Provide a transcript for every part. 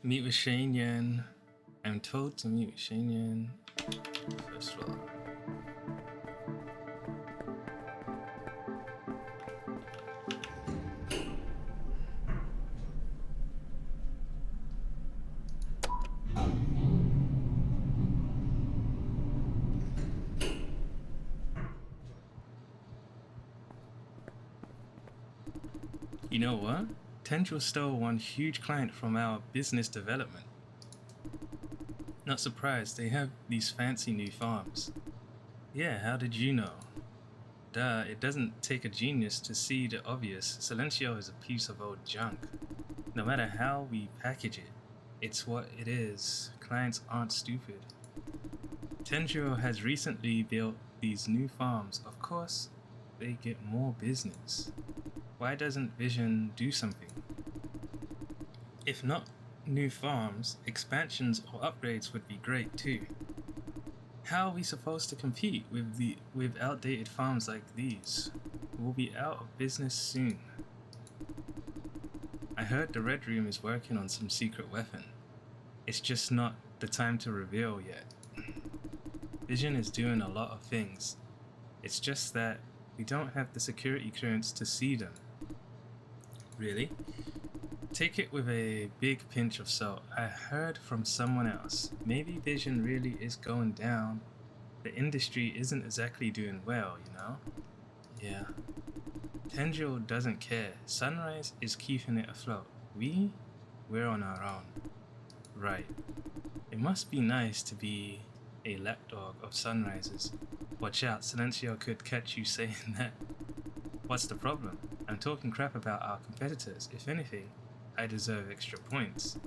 Meet with Shane Yan. I'm told to meet with Shane Yan. First floor. You know what? Tendril stole one huge client from our business development. Not surprised, they have these fancy new farms. Yeah, how did you know? Duh, it doesn't take a genius to see the obvious. Silencio is a piece of old junk. No matter how we package it, it's what it is. Clients aren't stupid. Tendril has recently built these new farms. Of course, they get more business. Why doesn't Vision do something? If not new farms, expansions or upgrades would be great too. How are we supposed to compete with outdated farms like these? We'll be out of business soon. I heard the Red Room is working on some secret weapon. It's just not the time to reveal yet. Vision is doing a lot of things. It's just that we don't have the security clearance to see them. Really? Take it with a big pinch of salt. I heard from someone else. Maybe Vision really is going down. The industry isn't exactly doing well, you know? Yeah. Tendril doesn't care. Sunrise is keeping it afloat. We're on our own. Right. It must be nice to be a lapdog of Sunrises. Watch out, Silencio could catch you saying that. What's the problem? I'm talking crap about our competitors. If anything, I deserve extra points.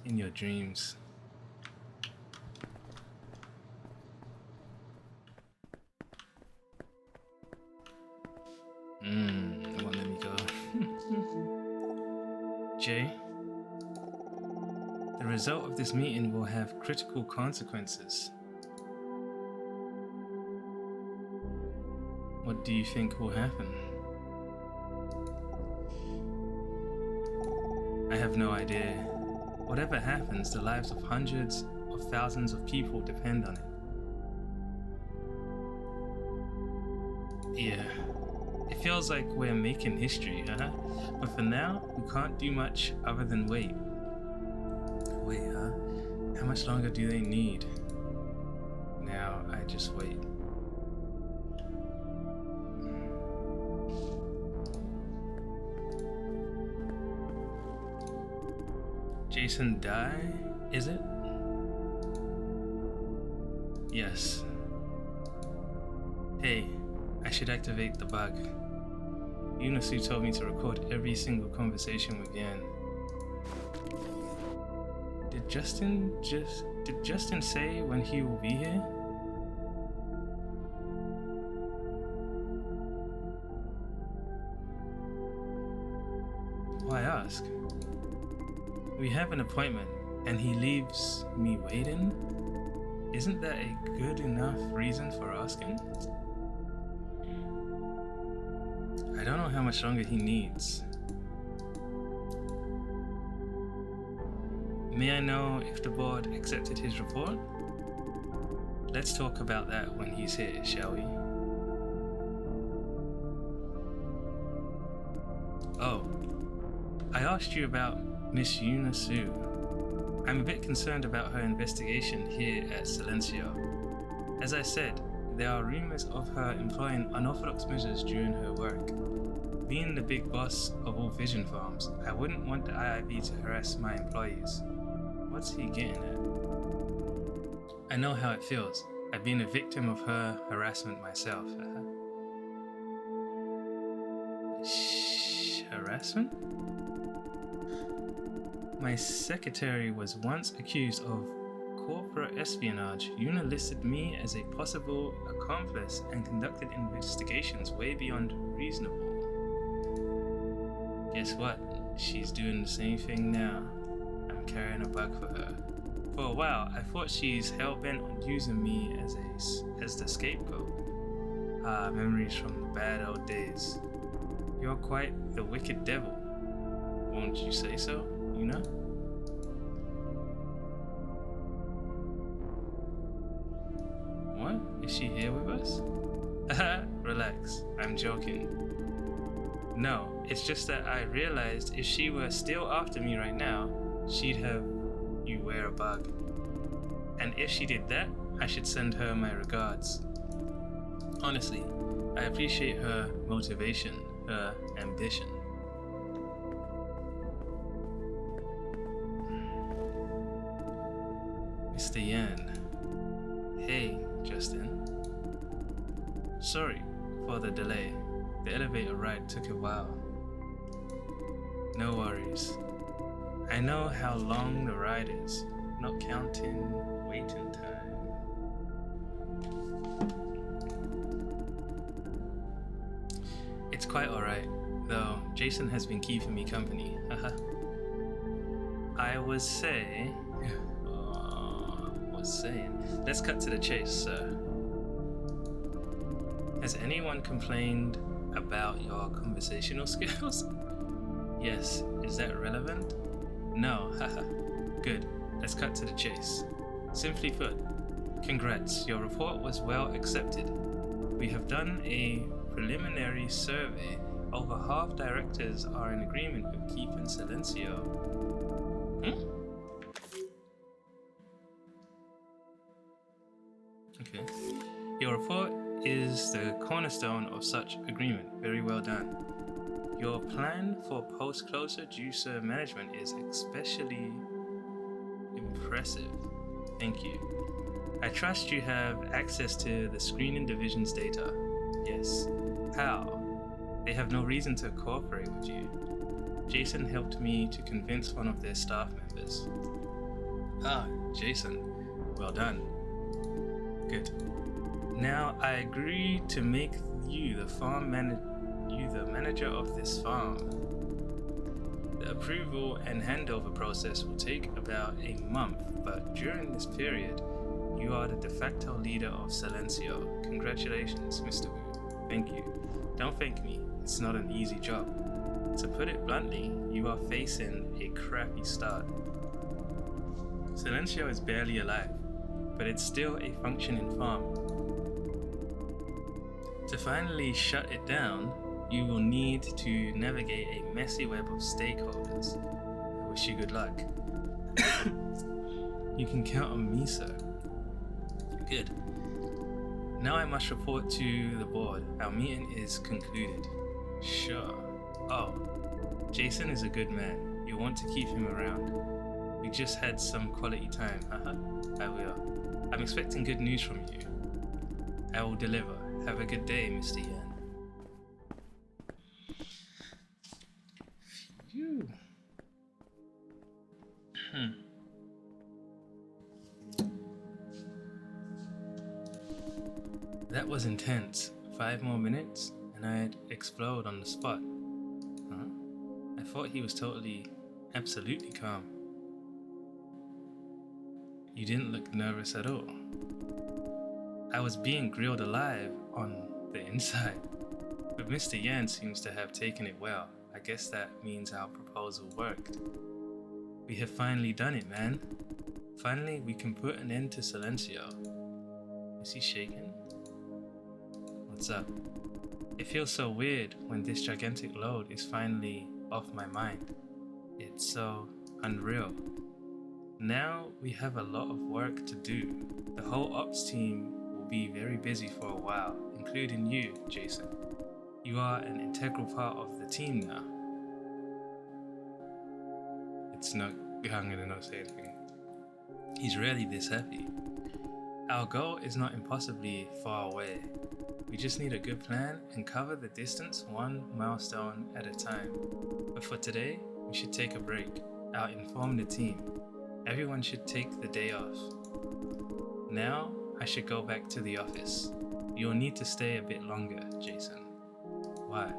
In your dreams. It won't let me go. Jay, the result of this meeting will have critical consequences. What do you think will happen? I have no idea. Whatever happens, the lives of hundreds of thousands of people depend on it. Yeah, it feels like we're making history, huh? But for now, we can't do much other than wait. Wait, huh? How much longer do they need? Now, I just wait. Jason die, is it? Yes. Hey, I should activate the bug. Yunosu told me to record every single conversation with Yan. Did Justin say when he will be here? Why ask? We have an appointment, and he leaves me waiting? Isn't that a good enough reason for asking? I don't know how much longer he needs. May I know if the board accepted his report? Let's talk about that when he's here, shall we? Oh, I asked you about Miss Yunosu. I'm a bit concerned about her investigation here at Silencio. As I said, there are rumors of her employing unorthodox measures during her work. Being the big boss of all Vision farms, I wouldn't want the IIB to harass my employees. What's he getting at? I know how it feels. I've been a victim of her harassment myself. Harassment? My secretary was once accused of corporate espionage. Yuna listed me as a possible accomplice and conducted investigations way beyond reasonable. Guess what? She's doing the same thing now. I'm carrying a bug for her. For a while, I thought she's hell-bent on using me as the scapegoat. Memories from the bad old days. You're quite the wicked devil. Won't you say so, Yuna? Is she here with us? Haha, relax, I'm joking. No, it's just that I realized if she were still after me right now, she'd have you wear a bug. And if she did that, I should send her my regards. Honestly, I appreciate her motivation, her ambition. Mr. Yan. Hey, Justin. Sorry for the delay. The elevator ride took a while. No worries. I know how long the ride is, not counting waiting time. It's quite alright, though Jason has been keeping me company. Haha. I was saying. Let's cut to the chase, sir. Has anyone complained about your conversational skills? Yes, is that relevant? No, haha. Good, let's cut to the chase. Simply put, congrats, your report was well accepted. We have done a preliminary survey. Over half directors are in agreement with keeping Silencio. Okay. Your report is the cornerstone of such agreement. Very well done. Your plan for post-closure juicer management is especially impressive. Thank you. I trust you have access to the screening division's data. Yes. How? They have no reason to cooperate with you. Jason helped me to convince one of their staff members. Ah, Jason. Well done. Good. Now I agree to make you the manager of this farm. The approval and handover process will take about a month, but during this period, you are the de facto leader of Silencio. Congratulations, Mr. Wu. Thank you. Don't thank me. It's not an easy job. To put it bluntly, you are facing a crappy start. Silencio is barely alive, but it's still a functioning farm. To finally shut it down, you will need to navigate a messy web of stakeholders. I wish you good luck. You can count on me, sir. Good. Now I must report to the board. Our meeting is concluded. Sure. Oh, Jason is a good man. You'll want to keep him around. We just had some quality time. Haha. I will. I'm expecting good news from you. I will deliver. Have a good day, Mr. Yan. Phew. That was intense. 5 more minutes and I'd explode on the spot. Huh? I thought he was absolutely calm. You didn't look nervous at all. I was being grilled alive on the inside. But Mr. Yan seems to have taken it well. I guess that means our proposal worked. We have finally done it, man. Finally, we can put an end to Silencio. Is he shaking? What's up? It feels so weird when this gigantic load is finally off my mind. It's so unreal. Now we have a lot of work to do. The whole ops team will be very busy for a while, including you, Jason. You are an integral part of the team now. I'm gonna not say anything. He's rarely this happy. Our goal is not impossibly far away. We just need a good plan and cover the distance one milestone at a time. But for today, we should take a break. I'll inform the team. Everyone should take the day off. Now, I should go back to the office. You'll need to stay a bit longer, Jason. Why?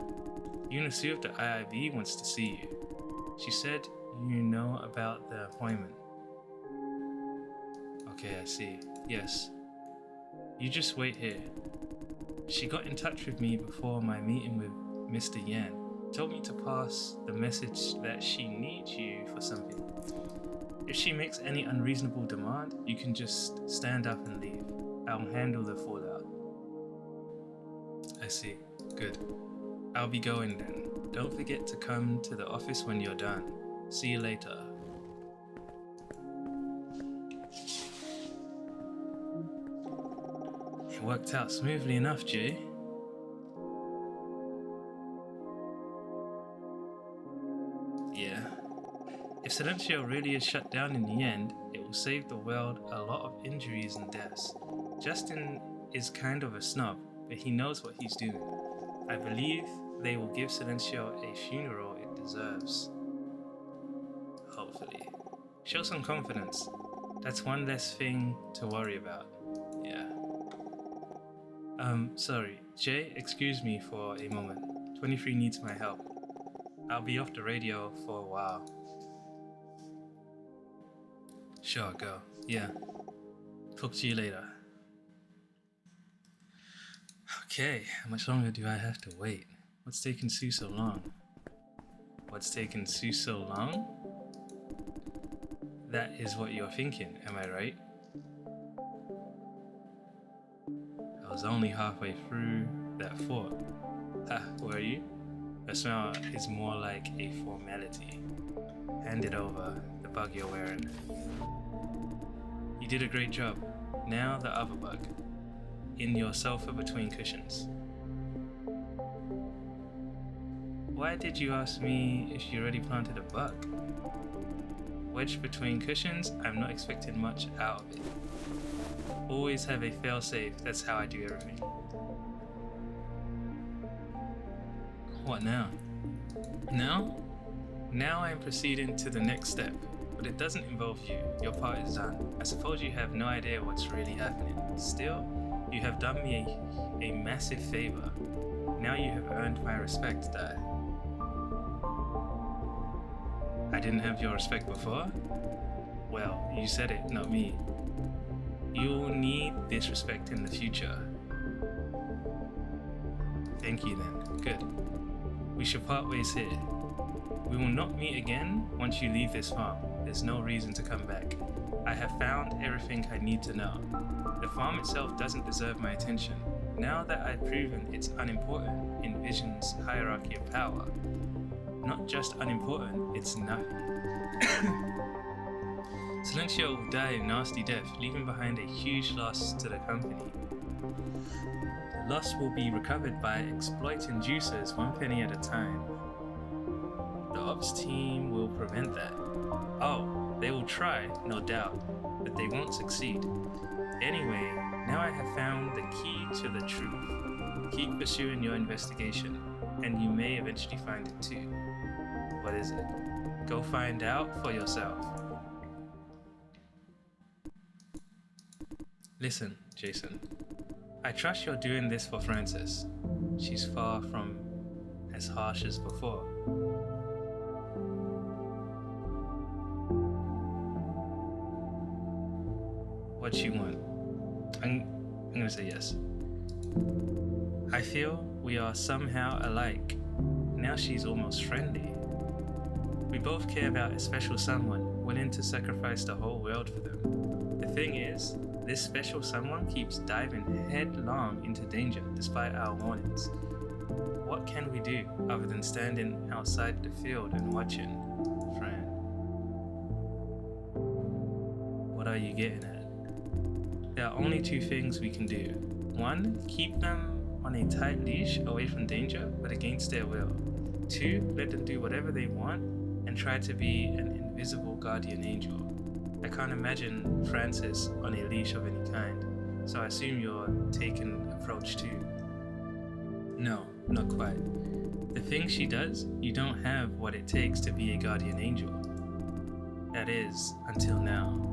Yunasu of the IIB wants to see you. She said you know about the appointment. Okay, I see. Yes. You just wait here. She got in touch with me before my meeting with Mr. Yan. Told me to pass the message that she needs you for something. If she makes any unreasonable demand, you can just stand up and leave. I'll handle the fallout. see. Good. I'll be going then. Don't forget to come to the office when you're done. See you later. It worked out smoothly enough, Jay. Yeah. If Silencio really is shut down in the end, it will save the world a lot of injuries and deaths. Justin is kind of a snob, but he knows what he's doing. I believe they will give Silencio a funeral it deserves. Hopefully. Show some confidence. That's one less thing to worry about. Yeah. Sorry. Jay, excuse me for a moment. 23 needs my help. I'll be off the radio for a while. Sure, go. Yeah. Talk to you later. Okay, how much longer do I have to wait? What's taking Sue so long? What's taking Sue so long? That is what you're thinking, am I right? I was only halfway through that thought. Ha, were you? The smell is more like a formality. Hand it over, the bug you're wearing. You did a great job. Now the other bug. In your sofa between cushions. Why did you ask me if you already planted a bug? Wedged between cushions, I'm not expecting much out of it. Always have a fail-safe, that's how I do everything. What now? Now I am proceeding to the next step, but it doesn't involve you. Your part is done. I suppose you have no idea what's really happening. Still, you have done me a massive favor. Now you have earned my respect, Dad. I didn't have your respect before? Well, you said it, not me. You'll need this respect in the future. Thank you then. Good. We should part ways here. We will not meet again once you leave this farm. There's no reason to come back. I have found everything I need to know. The farm itself doesn't deserve my attention. Now that I've proven it's unimportant in Vision's hierarchy of power, not just unimportant, it's nothing. Silencio will die a nasty death, leaving behind a huge loss to the company. The loss will be recovered by exploiting juicers 1 penny at a time. The ops team will prevent that. Oh, they will try, no doubt, but they won't succeed. Anyway, now I have found the key to the truth. Keep pursuing your investigation, and you may eventually find it too. What is it? Go find out for yourself. Listen, Jason. I trust you're doing this for Frances. She's far from as harsh as before. What you want? I'm gonna say yes. I feel we are somehow alike. Now she's almost friendly. We both care about a special someone, willing to sacrifice the whole world for them. The thing is, this special someone keeps diving headlong into danger despite our warnings. What can we do other than standing outside the field and watching, Fran? What are you getting at? There are only 2 things we can do. 1, keep them on a tight leash away from danger, but against their will. 2, let them do whatever they want and try to be an invisible guardian angel. I can't imagine Frances on a leash of any kind, so I assume you're taking approach too. No, not quite. The things she does, you don't have what it takes to be a guardian angel. That is, until now.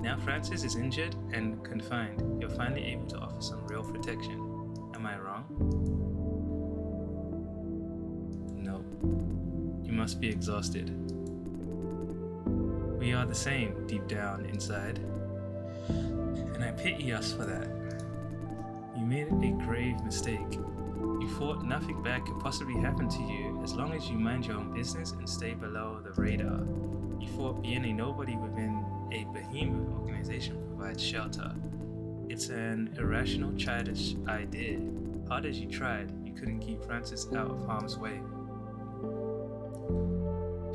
Now Frances is injured and confined. You're finally able to offer some real protection. Am I wrong? No. You must be exhausted. We are the same deep down inside. And I pity us for that. You made a grave mistake. You thought nothing bad could possibly happen to you as long as you mind your own business and stay below the radar. You thought being a nobody within a behemoth organization provides shelter. It's an irrational, childish idea. Hard as you tried, you couldn't keep Francis out of harm's way.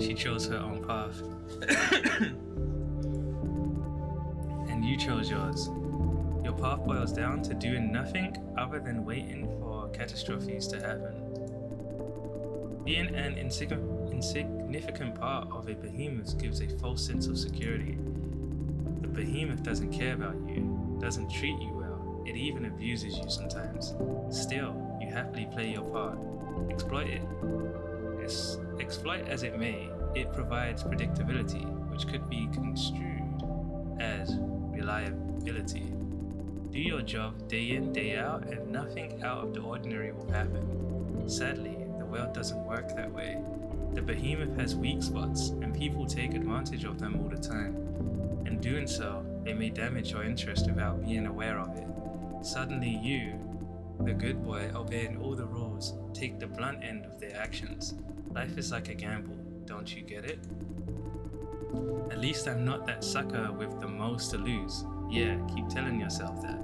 She chose her own path. And you chose yours. Your path boils down to doing nothing other than waiting for catastrophes to happen. Being an insignificant part of a behemoth gives a false sense of security. The behemoth doesn't care about you, doesn't treat you well, it even abuses you sometimes. Still, you happily play your part. Exploit it. Exploit as it may, it provides predictability, which could be construed as reliability. Do your job day in, day out, and nothing out of the ordinary will happen. Sadly, the world doesn't work that way. The behemoth has weak spots, and people take advantage of them all the time. In doing so, they may damage your interest without being aware of it. Suddenly you, the good boy obeying all the rules, take the blunt end of their actions. Life is like a gamble, don't you get it? At least I'm not that sucker with the most to lose. Yeah, keep telling yourself that.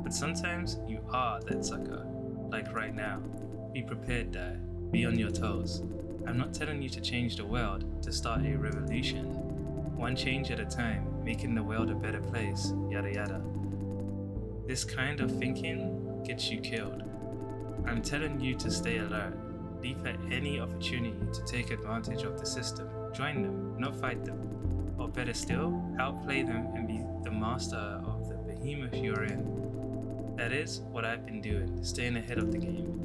But sometimes you are that sucker. Like right now. Be prepared, Dai. Be on your toes. I'm not telling you to change the world, to start a revolution. One change at a time, making the world a better place, yada yada. This kind of thinking gets you killed. I'm telling you to stay alert. Leap at any opportunity to take advantage of the system. Join them, not fight them. Or better still, outplay them and be the master of the behemoth you're in. That is what I've been doing, staying ahead of the game.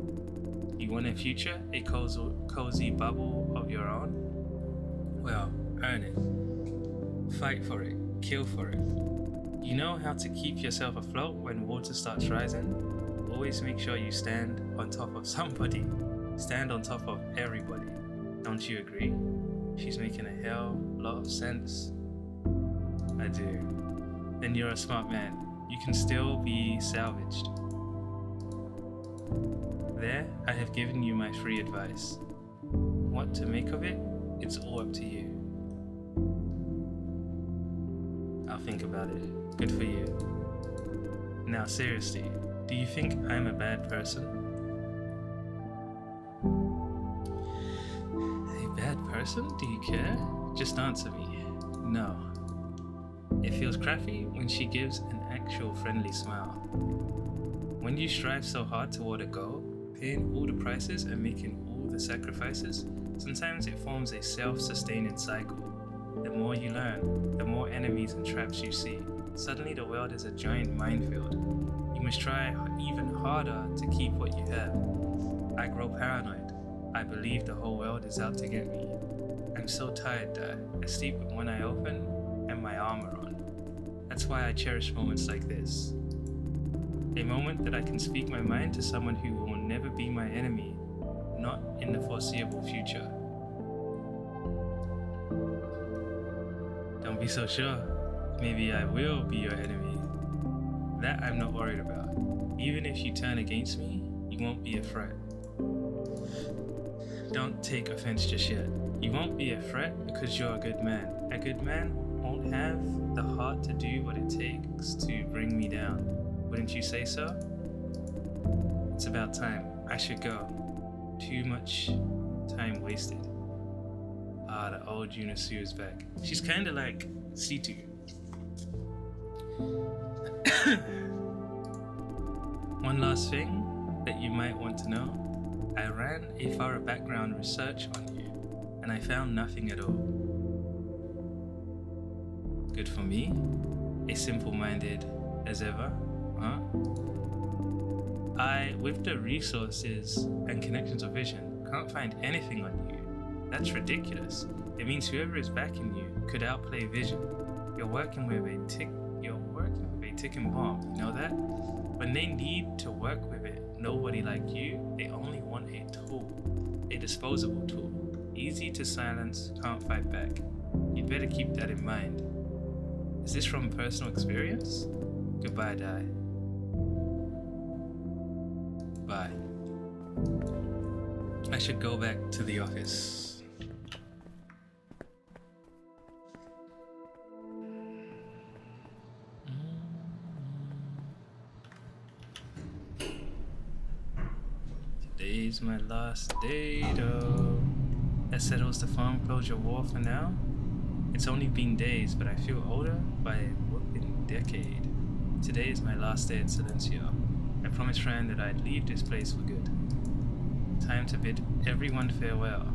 You want a future, a cozy bubble of your own? Well, earn it. Fight for it, kill for it. You know how to keep yourself afloat when water starts rising? Always make sure you stand on top of somebody. Stand on top of everybody. Don't you agree? She's making a hell lot of sense. I do. Then you're a smart man. You can still be salvaged. There, I have given you my free advice. What to make of it? It's all up to you. I'll think about it. Good for you. Now seriously, do you think I'm a bad person? A bad person? Do you care? Just answer me. No. It feels crappy when she gives an actual friendly smile. When you strive so hard toward a goal, paying all the prices and making all the sacrifices, sometimes it forms a self-sustaining cycle. The more you learn, the more enemies and traps you see. Suddenly the world is a giant minefield. You must try even harder to keep what you have. I grow paranoid. I believe the whole world is out to get me. I'm so tired that I sleep with one eye open and my armor on. That's why I cherish moments like this. A moment that I can speak my mind to someone who will never be my enemy, not in the foreseeable future. Don't be so sure. Maybe I will be your enemy. That I'm not worried about. Even if you turn against me, you won't be a threat. Don't take offense just yet. You won't be a threat because you're a good man. A good man won't have the heart to do what it takes to bring me down. Wouldn't you say so? It's about time. I should go. Too much time wasted. Ah, the old Yunosu is back. She's kinda like Situ. One last thing that you might want to know. I ran a thorough background research on you, and I found nothing at all. Good for me? A simple-minded as ever, huh? I, with the resources and connections of Vision, can't find anything on you. That's ridiculous. It means whoever is backing you could outplay Vision. You're working with a ticking bomb, you know that? When they need to work with it, nobody like you, they only want a tool, a disposable tool. Easy to silence, can't fight back. You'd better keep that in mind. Is this from personal experience? Goodbye, Dai. Bye. I should go back to the office. Today is my last day though. That settles the farm closure war for now. It's only been days, but I feel older by a whooping decade. Today is my last day at Silencio. I promised Fran that I'd leave this place for good. Time to bid everyone farewell.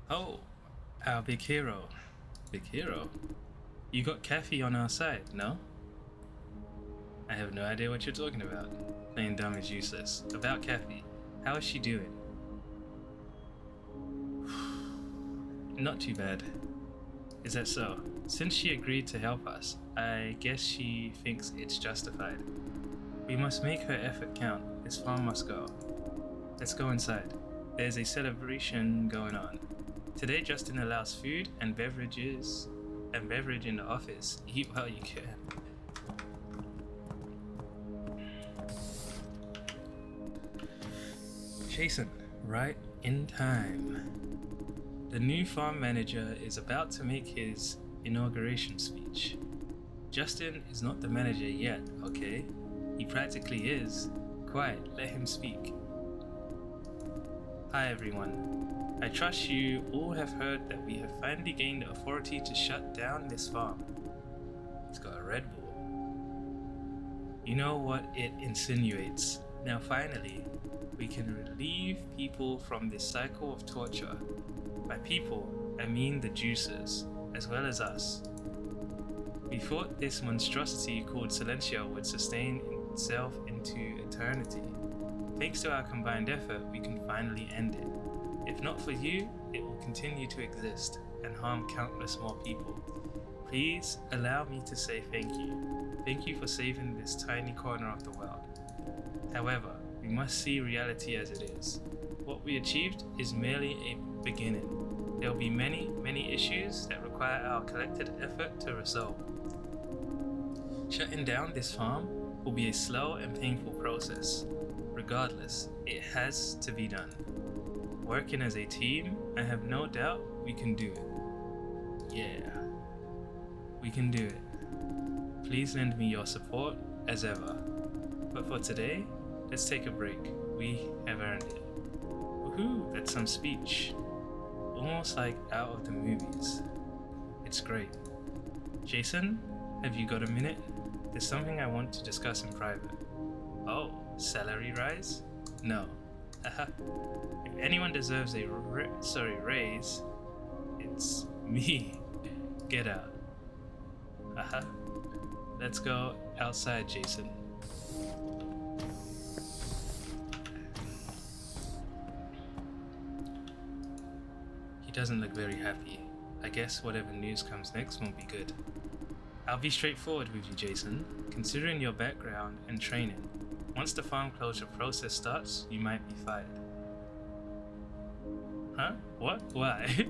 Oh, our big hero. Big hero? You got Kathy on our side, no? I have no idea what you're talking about. Playing dumb is useless. About Kathy, how is she doing? Not too bad. Is that so? Since she agreed to help us, I guess she thinks it's justified. We must make her effort count. This farm must go. Let's go inside. There's a celebration going on. Today Justin allows food and beverage in the office. Eat while you can. Jason, right in time. The new farm manager is about to make his inauguration speech. Justin is not the manager yet, okay? He practically is. Quiet, let him speak. Hi everyone. I trust you all have heard that we have finally gained the authority to shut down this farm. It's got a Red Bull. You know what it insinuates. Now finally, we can relieve people from this cycle of torture. By people, I mean the juicers, as well as us. We thought this monstrosity called Silencio would sustain itself into eternity. Thanks to our combined effort, we can finally end it. If not for you, it will continue to exist and harm countless more people. Please allow me to say thank you. Thank you for saving this tiny corner of the world. However, we must see reality as it is. What we achieved is merely a beginning. There will be many, many issues that require our collected effort to resolve. Shutting down this farm will be a slow and painful process. Regardless, it has to be done. Working as a team, I have no doubt we can do it. Yeah, we can do it. Please lend me your support as ever. But for today, let's take a break. We have earned it. Woohoo, that's some speech. Almost like out of the movies. It's great. Jason, have you got a minute? There's something I want to discuss in private. Oh, salary rise? No. Haha. If anyone deserves a raise, it's me. Get out. Haha. Let's go outside, Jason. He doesn't look very happy. I guess whatever news comes next won't be good. I'll be straightforward with you, Jason. Considering your background and training, once the farm closure process starts, you might be fired. Huh? What? Why?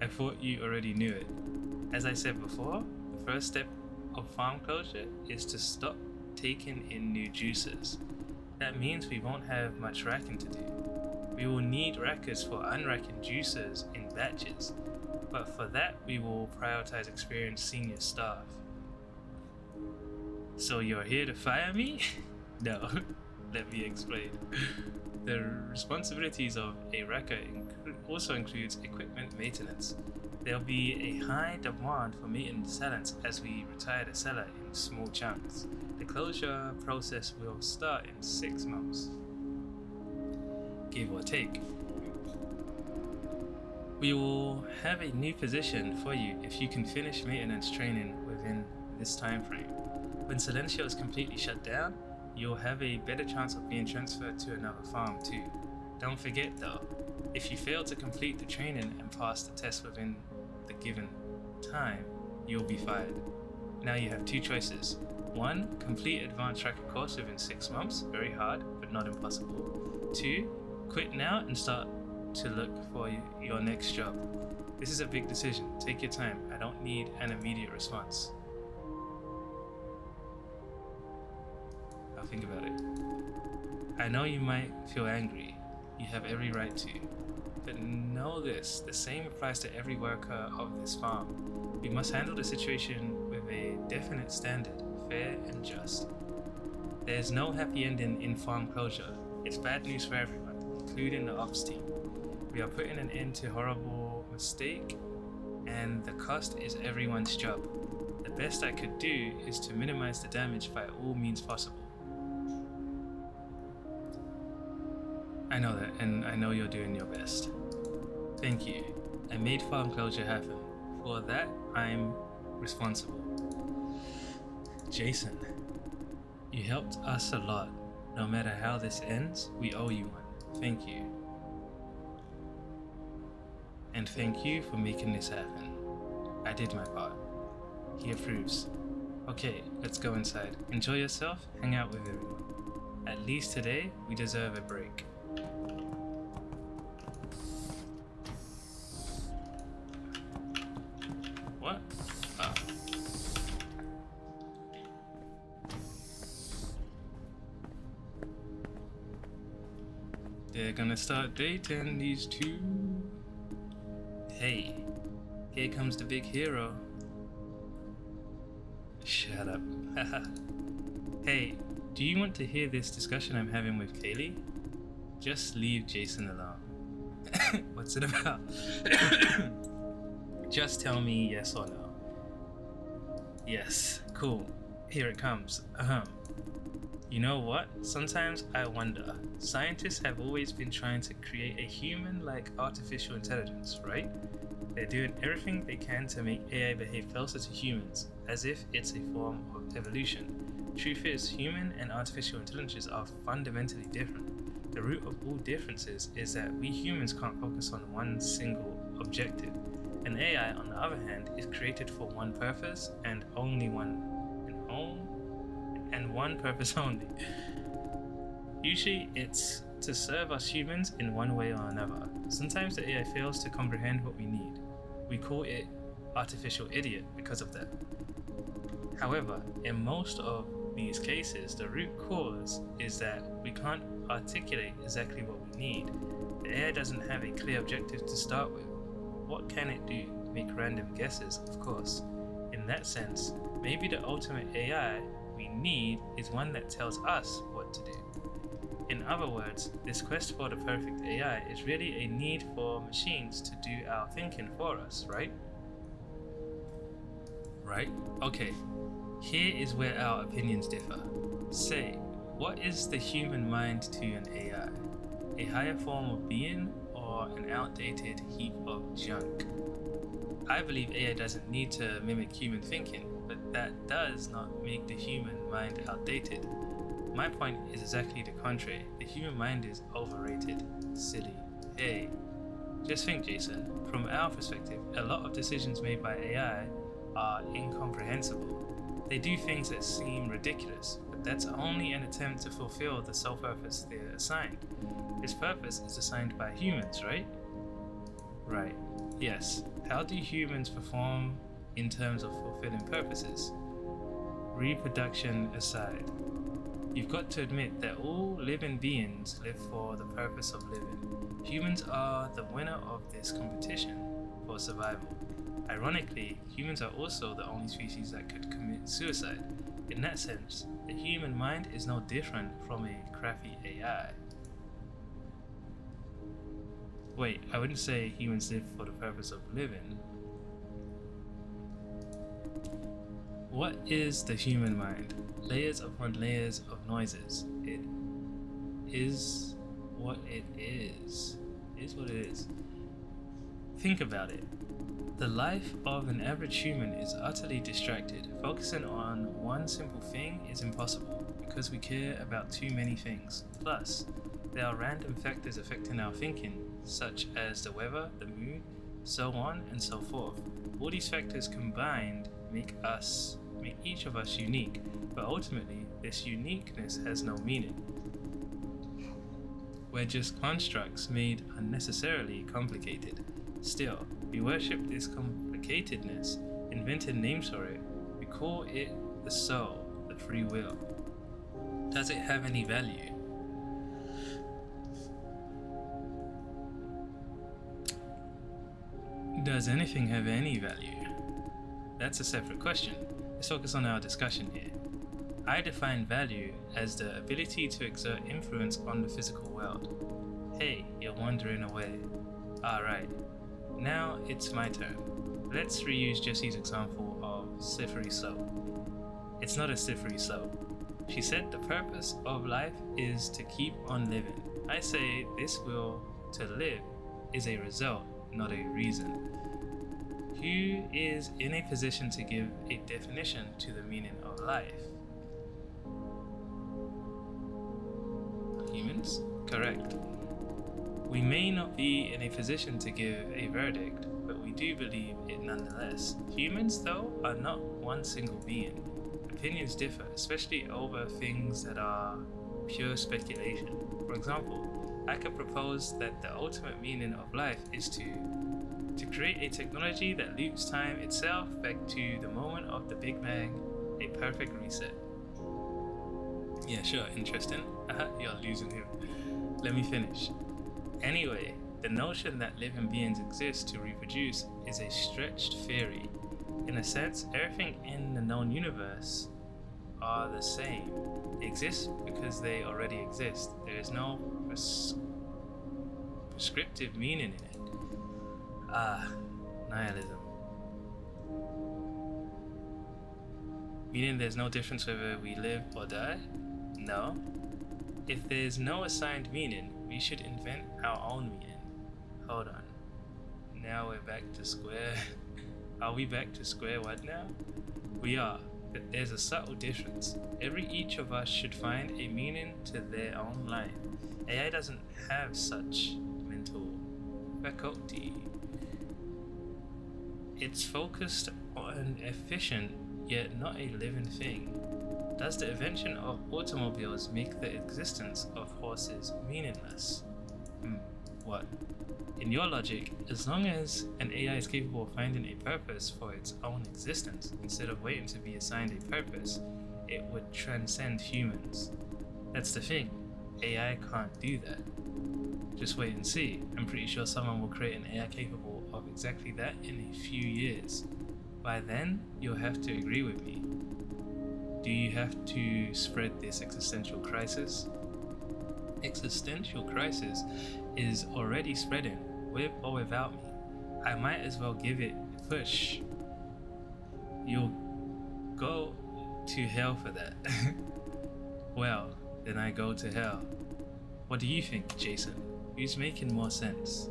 I thought you already knew it. As I said before, the first step of farm closure is to stop taking in new juicers. That means we won't have much racking to do. We will need rackers for unracking juicers in batches, but for that we will prioritize experienced senior staff. So you're here to fire me? No, let me explain. The responsibilities of a racker also includes equipment maintenance. There'll be a high demand for maintenance talents as we retire the cellar in small chunks. The closure process will start in 6 months, give or take. We will have a new position for you if you can finish maintenance training within this time frame. When Silencio is completely shut down, you'll have a better chance of being transferred to another farm too. Don't forget though, if you fail to complete the training and pass the test within the given time, you'll be fired. Now you have 2 choices. 1, complete advanced tracker course within 6 months, very hard but not impossible. 2, quit now and start to look for your next job. This is a big decision, take your time, I don't need an immediate response. I'll think about it. I know you might feel angry, You have every right to. But know this, the same applies to every worker of this farm. We must handle the situation with a definite standard, fair and just. There's no happy ending in farm closure. It's bad news for everyone, including the ops team. We are putting an end to horrible mistake, and the cost is everyone's job. The best I could do is to minimize the damage by all means possible. I know that, and I know you're doing your best. Thank you. I made farm closure happen. For that, I'm responsible. Jason, you helped us a lot. No matter how this ends, we owe you one. Thank you. And thank you for making this happen. I did my part. He approves. Okay, let's go inside. Enjoy yourself, hang out with everyone. At least today, we deserve a break. What? Oh. They're gonna start dating, these two. Hey, here comes the big hero. Shut up. Hey, do you want to hear this discussion I'm having with Kaylee? Just leave Jason alone. What's it about? Just tell me yes or no. Yes, cool. Here it comes. You know what? Sometimes I wonder. Scientists have always been trying to create a human-like artificial intelligence, right? They're doing everything they can to make AI behave closer to humans, as if it's a form of evolution. Truth is, human and artificial intelligences are fundamentally different. The root of all differences is that we humans can't focus on one single objective. An AI, on the other hand, is created for one purpose and only one purpose only. Usually it's to serve us humans in one way or another. Sometimes the AI fails to comprehend what we need. We call it artificial idiot because of that. However, in most of these cases, the root cause is that we can't articulate exactly what we need. The AI doesn't have a clear objective to start with. What can it do? Make random guesses, of course. In that sense, maybe the ultimate AI we need is one that tells us what to do. In other words, this quest for the perfect AI is really a need for machines to do our thinking for us, right? Right? Okay, here is where our opinions differ. Say, what is the human mind to an AI? A higher form of being or an outdated heap of junk? I believe AI doesn't need to mimic human thinking, but that does not make the human mind outdated. My point is exactly the contrary. The human mind is overrated. Silly. Hey, just think, Jason. From our perspective, a lot of decisions made by AI are incomprehensible. They do things that seem ridiculous, but that's only an attempt to fulfill the sole purpose they're assigned. This purpose is assigned by humans, right? Right. Yes. How do humans perform in terms of fulfilling purposes? Reproduction aside, you've got to admit that all living beings live for the purpose of living. Humans are the winner of this competition for survival. Ironically, humans are also the only species that could commit suicide. In that sense, the human mind is no different from a crappy AI. Wait, I wouldn't say humans live for the purpose of living. What is the human mind? Layers upon layers of noises. It is what it is. It is what it is. Think about it. The life of an average human is utterly distracted. Focusing on one simple thing is impossible because we care about too many things. Plus, there are random factors affecting our thinking, such as the weather, the mood, so on and so forth. All these factors combined make each of us unique, but ultimately, this uniqueness has no meaning. We're just constructs made unnecessarily complicated. Still, we worship this complicatedness, invented names for it. We call it the soul, the free will. Does it have any value? Does anything have any value? That's a separate question. Let's focus on our discussion here. I define value as the ability to exert influence on the physical world. Hey, you're wandering away. Alright, now it's my turn. Let's reuse Jessie's example of slippery slope. It's not a slippery slope. She said the purpose of life is to keep on living. I say this will to live is a result, not a reason. Who is in a position to give a definition to the meaning of life? Humans? Correct. We may not be in a position to give a verdict, but we do believe it nonetheless. Humans, though, are not one single being. Opinions differ, especially over things that are pure speculation. For example, I could propose that the ultimate meaning of life is to create a technology that loops time itself back to the moment of the Big Bang, a perfect reset. Yeah, sure, interesting. You're losing him. Let me finish. Anyway, the notion that living beings exist to reproduce is a stretched theory. In a sense, everything in the known universe are the same. They exist because they already exist. There is no prescriptive meaning in it. Nihilism. Meaning there's no difference whether we live or die? No. If there's no assigned meaning, we should invent our own meaning. Hold on. Now we're back to square. Are we back to square one now? We are, but there's a subtle difference. Each of us should find a meaning to their own life. AI doesn't have such mental faculty. It's focused on efficient, yet not a living thing. Does the invention of automobiles make the existence of horses meaningless? What? In your logic, as long as an AI is capable of finding a purpose for its own existence, instead of waiting to be assigned a purpose, it would transcend humans. That's the thing. AI can't do that. Just wait and see. I'm pretty sure someone will create an AI capable of exactly that in a few years. By then, you'll have to agree with me. Do you have to spread this existential crisis? Existential crisis is already spreading, with or without me. I might as well give it a push. You'll go to hell for that. Well, then I go to hell. What do you think, Jason? Who's making more sense?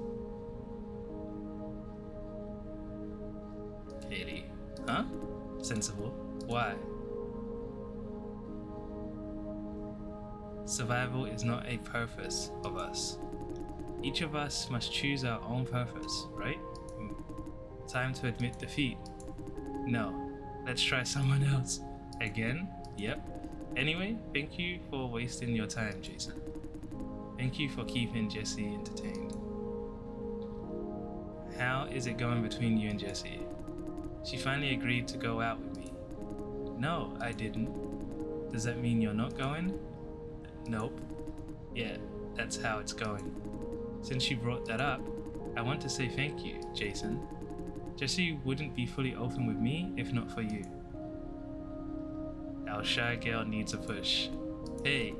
Haley. Huh? Sensible. Why? Survival is not a purpose of us. Each of us must choose our own purpose, right? Time to admit defeat. No. Let's try someone else. Again? Yep. Anyway, thank you for wasting your time, Jason. Thank you for keeping Jessie entertained. How is it going between you and Jessie? She finally agreed to go out with me. No, I didn't. Does that mean you're not going? Nope. Yeah, that's how it's going. Since you brought that up, I want to say thank you, Jason. Jessie wouldn't be fully open with me if not for you. Our shy girl needs a push. Hey,